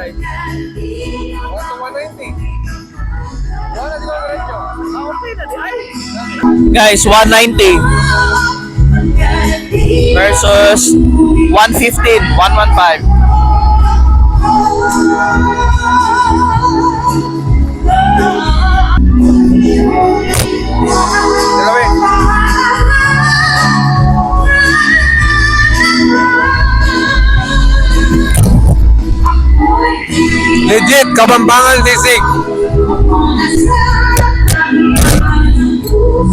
guys. 190. Wala di ba diretso? Okay na di ay. Guys, 190 versus 115, 115. Dalawin. Legit, Kapampangan sisig.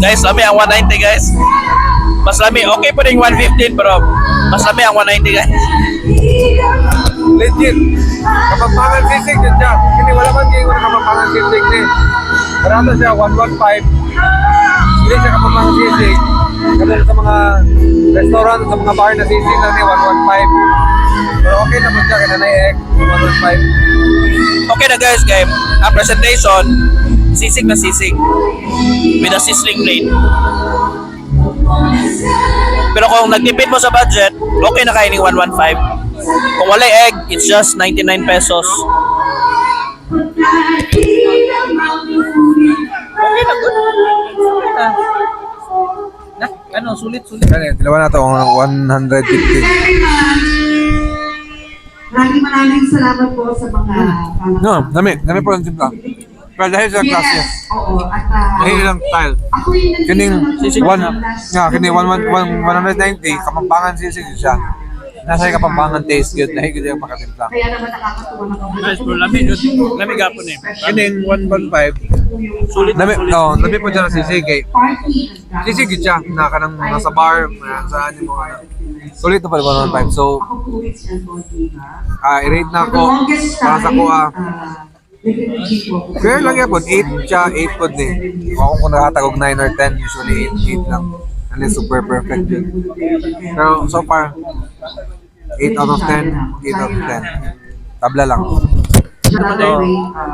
Guys, lami ang 190 guys. Mas lami, okay pa rin 115 pero mas lami ang 190 guys. Legit. Kapampangan sisig yun siya. Hindi wala man kayo na Kapampangan sisig ni. Barato siya, 115. Hindi siya Kapampangan sisig. Katulad sa mga restaurant, sa mga bar na sisig lang ni 115. Pero okay naman siya, kaya na-ek, 115. Okay na guys, game. Ang presentation, sisig na sisig. With a sizzling plate. Pero kung nagtipid mo sa budget, okay na kainin 115. Kung wala egg, it's just 99 pesos. Okay na, good. Okay na. Ano, sulit. Yan eh, dalawa na ito, 150. Maraming salamat po sa mga No, dami po ang timpla. Pero dahil sa klase, Oo, at dahil lang style. ako yung Kining Sisig. 190, Kapampangan sisig siya. Nasa yung Kapampangan taste good, dahil good yung makatimpla. Kaya naman nakakatuwa na kami. Guys, pero lamig yun. Lamig gapon eh. Kining 115, Sulit na sulit. dami po dyan ang sisig eh. Sisig yun siya, na kanang nasa bar, saan yung mga sulit na pala 115. So, Ako po rin siya po, diba? i-rate na ako para sa kuha. Fair lang yan po, 8 siya, 8 po din. Ako kung nakatagog 9 or 10, usually 8 lang. Unless super perfect yun. Pero so far, 8 out of 10, 8 out of 10. Tabla lang.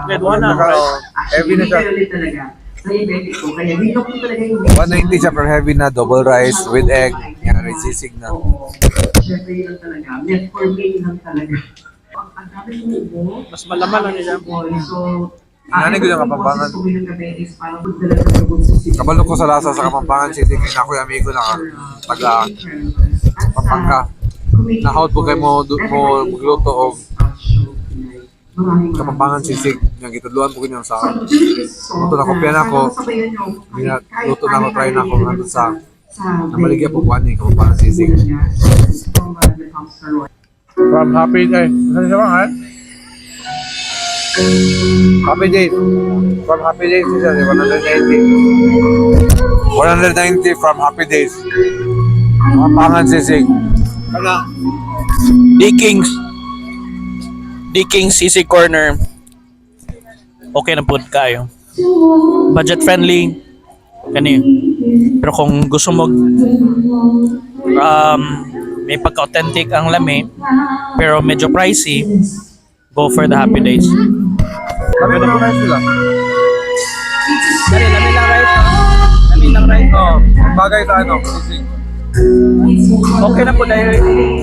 Grade 1 na. Heavy na siya. Kaya dito po talaga yung 190 siya per heavy na, double rice with egg. Yan, rin sisig na. syempre yun lang talaga. Net for me lang talaga. Ang dami ng ubo. Mas malaman lang nila. So, Nanay ko yung Kapampangan. Kung yung gabi is parang magdala sa sabon sa sisig. Kabalo ko sa lasa sa Kapampangan City, kaya na ako yung amigo na taga Pampanga. Nakaut po kayo mo magluto o Kapampangan sisig. Yung itudluan po kayo sa luto na kopya na ako. Luto na ako, try na ako nandun sa namaligya po kuhan ni Kapampangan sisig. From Happy Day. Ano siya bang han? Happy Days. From Happy Days siya, 190. 190 from Happy Days. Kapampangan sisig. Ano? D-King's Sisig Corner. Okay na po kayo. Budget friendly. Kani. Pero kung gusto mo may pagka-authentic ang lami pero medyo pricey, go for the Happy Days. Kami na lang sila. Dali, lami lang right. Lami lang right. Oo. Bagay sa ano, sisig. Okay na po dahil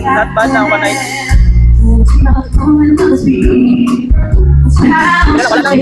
not bad na 190. Wala lang.